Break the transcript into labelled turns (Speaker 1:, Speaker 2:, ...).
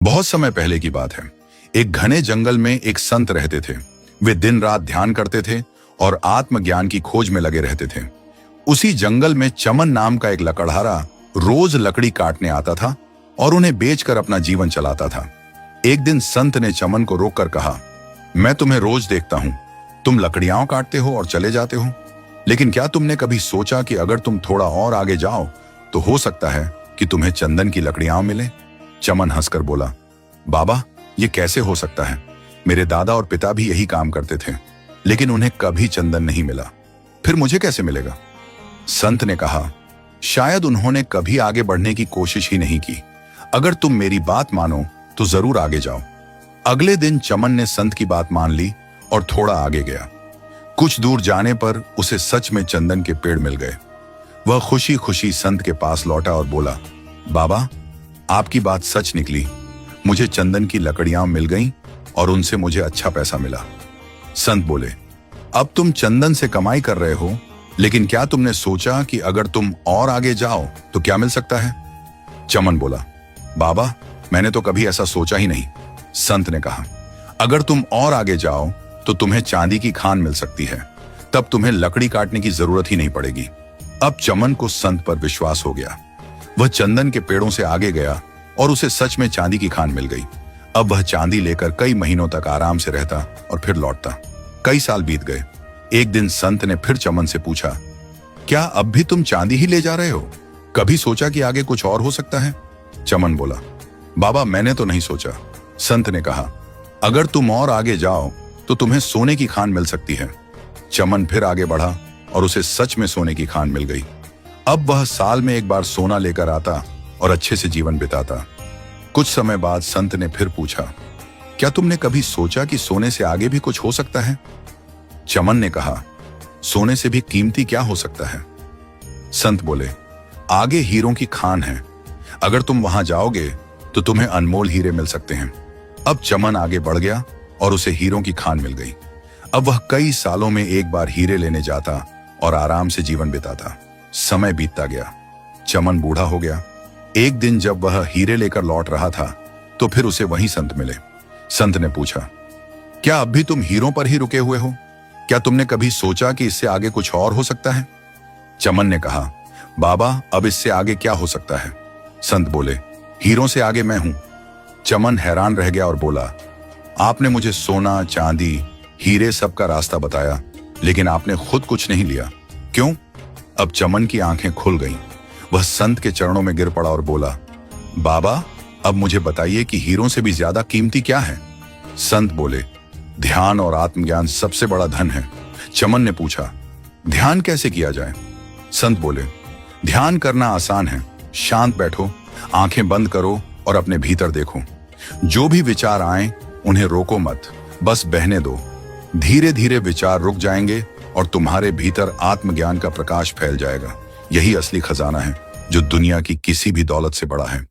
Speaker 1: बहुत समय पहले की बात है। एक घने जंगल में एक संत रहते थे। वे दिन रात ध्यान करते थे और आत्मज्ञान की खोज में लगे रहते थे। उसी जंगल में चमन नाम का एक लकड़हारा रोज लकड़ी काटने आता था और उन्हें बेचकर अपना जीवन चलाता था। एक दिन संत ने चमन को रोककर कहा, मैं तुम्हें रोज देखता हूं, तुम लकड़ियां काटते हो और चले जाते हो, लेकिन क्या तुमने कभी सोचा कि अगर तुम थोड़ा और आगे जाओ तो हो सकता है कि तुम्हें चंदन की लकड़ियां मिले? चमन हंसकर बोला, बाबा, ये कैसे हो सकता है? मेरे दादा और पिता भी यही काम करते थे, लेकिन उन्हें कभी चंदन नहीं मिला, फिर मुझे कैसे मिलेगा? संत ने कहा, शायद उन्होंने कभी आगे बढ़ने की कोशिश ही नहीं की। अगर तुम मेरी बात मानो तो जरूर आगे जाओ। अगले दिन चमन ने संत की बात मान ली और थोड़ा आगे गया। कुछ दूर जाने पर उसे सच में चंदन के पेड़ मिल गए। वह खुशी खुशी संत के पास लौटा और बोला, बाबा, आपकी बात सच निकली, मुझे चंदन की लकड़ियां मिल गईं और उनसे मुझे अच्छा पैसा मिला। संत बोले, अब तुम चंदन से कमाई कर रहे हो, लेकिन क्या तुमने सोचा कि अगर तुम और आगे जाओ तो क्या मिल सकता है? चमन बोला, बाबा, मैंने तो कभी ऐसा सोचा ही नहीं। संत ने कहा, अगर तुम और आगे जाओ तो तुम्हें चांदी की खान मिल सकती है, तब तुम्हें लकड़ी काटने की जरूरत ही नहीं पड़ेगी। अब चमन को संत पर विश्वास हो गया। वह चंदन के पेड़ों से आगे गया और उसे सच में चांदी की खान मिल गई। अब वह चांदी लेकर कई महीनों तक आराम से रहता और फिर लौटता। कई साल बीत गए। एक दिन संत ने फिर चमन से पूछा, क्या अब भी तुम चांदी ही ले जा रहे हो? कभी सोचा कि आगे कुछ और हो सकता है? चमन बोला, बाबा, मैंने तो नहीं सोचा। संत ने कहा, अगर तुम और आगे जाओ तो तुम्हें सोने की खान मिल सकती है। चमन फिर आगे बढ़ा और उसे सच में सोने की खान मिल गई। अब वह साल में एक बार सोना लेकर आता और अच्छे से जीवन बिताता। कुछ समय बाद संत ने फिर पूछा, क्या तुमने कभी सोचा कि सोने से आगे भी कुछ हो सकता है? चमन ने कहा, सोने से भी कीमती क्या हो सकता है? संत बोले, आगे हीरों की खान है, अगर तुम वहां जाओगे तो तुम्हें अनमोल हीरे मिल सकते हैं। अब चमन आगे बढ़ गया और उसे हीरों की खान मिल गई। अब वह कई सालों में एक बार हीरे लेने जाता और आराम से जीवन बिताता। समय बीतता गया, चमन बूढ़ा हो गया। एक दिन जब वह हीरे लेकर लौट रहा था तो फिर उसे वही संत मिले। संत ने पूछा, क्या अब भी तुम हीरों पर ही रुके हुए हो? क्या तुमने कभी सोचा कि इससे आगे कुछ और हो सकता है? चमन ने कहा, बाबा, अब इससे आगे क्या हो सकता है? संत बोले, हीरों से आगे मैं हूं। चमन हैरान रह गया और बोला, आपने मुझे सोना, चांदी, हीरे सब का रास्ता बताया, लेकिन आपने खुद कुछ नहीं लिया, क्यों? अब चमन की आंखें खुल गईं। वह संत के चरणों में गिर पड़ा और बोला, बाबा, अब मुझे बताइए कि हीरों से भी ज्यादा कीमती क्या है? संत बोले, ध्यान और आत्मज्ञान सबसे बड़ा धन है। चमन ने पूछा, ध्यान कैसे किया जाए? संत बोले, ध्यान करना आसान है। शांत बैठो, आंखें बंद करो और अपने भीतर देखो। जो भी विचार आए उन्हें रोको मत, बस बहने दो। धीरे धीरे विचार रुक जाएंगे और तुम्हारे भीतर आत्मज्ञान का प्रकाश फैल जाएगा। यही असली खजाना है जो दुनिया की किसी भी दौलत से बड़ा है।